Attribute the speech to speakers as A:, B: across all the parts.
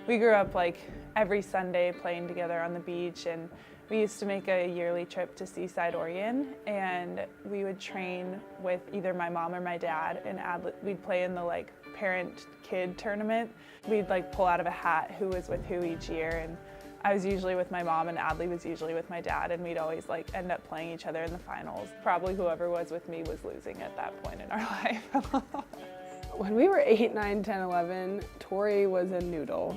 A: We grew up like every Sunday playing together on the beach, and we used to make a yearly trip to Seaside, Oregon, and we would train with either my mom or my dad, and Adlee, we'd play in the like parent-kid tournament. We'd like pull out of a hat who was with who each year, and I was usually with my mom and Adlee was usually with my dad, and we'd always like end up playing each other in the finals. Probably whoever was with me was losing at that point in our life.
B: When we were 8, 9, 10, 11, Torrey was a noodle.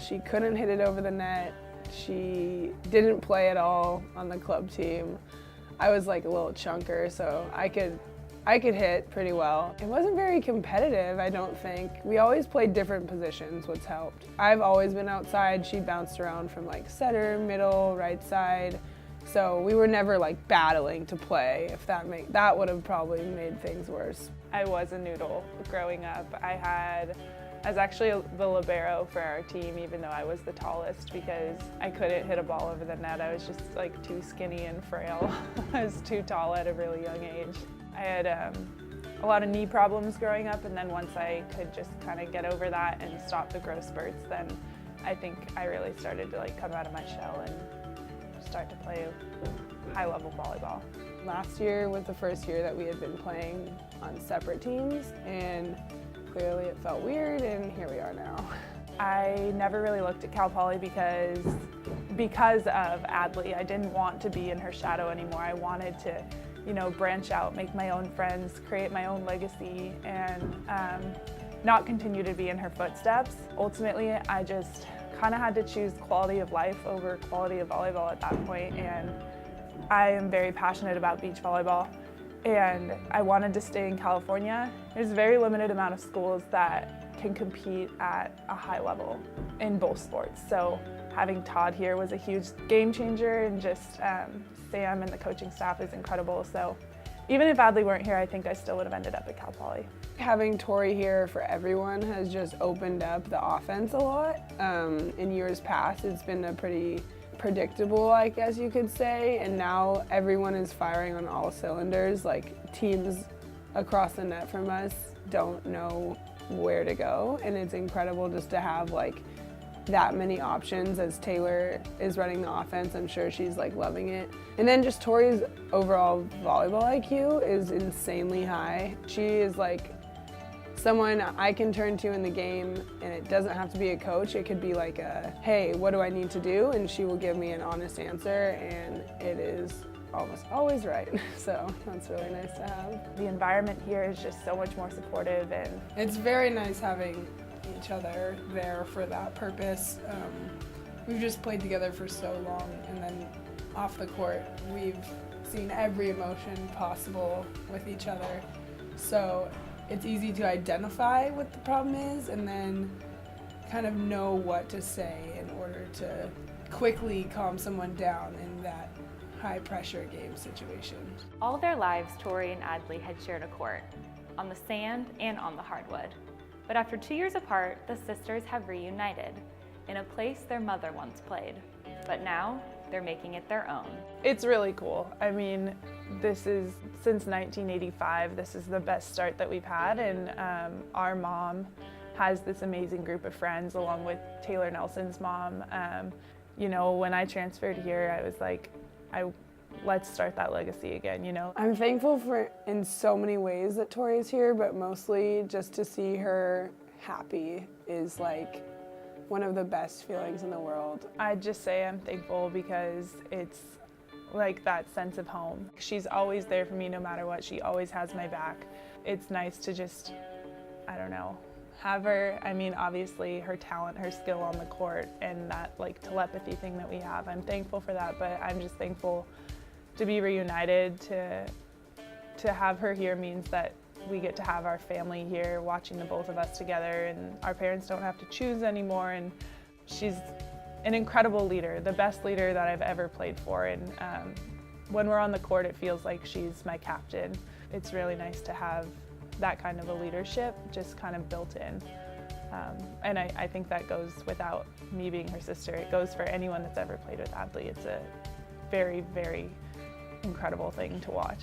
B: She couldn't hit it over the net. She didn't play at all on the club team. I was like a little chunker, so I could hit pretty well. It wasn't very competitive, I don't think. We always played different positions, what's helped. I've always been outside. She bounced around from like setter, middle, right side. So we were never like battling to play. If that would have probably made things worse.
A: I was a noodle growing up. I was actually the libero for our team, even though I was the tallest, because I couldn't hit a ball over the net. I was just like too skinny and frail. I was too tall at a really young age. I had a lot of knee problems growing up, and then once I could just kind of get over that and stop the growth spurts, then I think I really started to like come out of my shell and start to play high-level volleyball.
B: Last year was the first year that we had been playing on separate teams, and clearly it felt weird, and here we are now.
A: I never really looked at Cal Poly because of Adlee. I didn't want to be in her shadow anymore. I wanted to, branch out, make my own friends, create my own legacy, and not continue to be in her footsteps. Ultimately, I just kind of had to choose quality of life over quality of volleyball at that point, and I am very passionate about beach volleyball, and I wanted to stay in California. There's a very limited amount of schools that can compete at a high level in both sports, so having Todd here was a huge game changer, and just Sam and the coaching staff is incredible. So even if Adlee weren't here, I think I still would have ended up at Cal Poly.
B: Having Torrey here for everyone has just opened up the offense a lot. In years past, it's been a pretty predictable, I guess you could say, and now everyone is firing on all cylinders. Like, teams across the net from us don't know where to go, and it's incredible just to have like that many options. As Taylor is running the offense, I'm sure she's like loving it. And then just Torrey's overall volleyball IQ is insanely high. She is like someone I can turn to in the game, and it doesn't have to be a coach. It could be like a, hey, what do I need to do? And she will give me an honest answer, and it is almost always right. So that's really nice to have.
A: The environment here is just so much more supportive, and
B: it's very nice having each other there for that purpose. We've just played together for so long, and then off the court we've seen every emotion possible with each other. So it's easy to identify what the problem is and then kind of know what to say in order to quickly calm someone down in that high pressure game situation.
C: All their lives, Torrey and Adlee had shared a court, on the sand and on the hardwood. But after 2 years apart, the sisters have reunited in a place their mother once played. But now, they're making it their own.
A: It's really cool. I mean, this is, since 1985, this is the best start that we've had, and our mom has this amazing group of friends along with Taylor Nelson's mom. When I transferred here, I was like, let's start that legacy again,
B: I'm thankful for in so many ways that Torrey's here, but mostly just to see her happy is like one of the best feelings in the world.
A: I'd just say I'm thankful because it's like that sense of home. She's always there for me no matter what. She always has my back. It's nice to just, have her. I mean, obviously her talent, her skill on the court, and that like telepathy thing that we have. I'm thankful for that, but I'm just thankful to be reunited. To have her here means that we get to have our family here watching the both of us together, and our parents don't have to choose anymore, and she's an incredible leader, the best leader that I've ever played for, and when we're on the court it feels like she's my captain. It's really nice to have that kind of a leadership just kind of built in, and I think that goes without me being her sister. It goes for anyone that's ever played with Adlee. It's a very, very incredible thing to watch.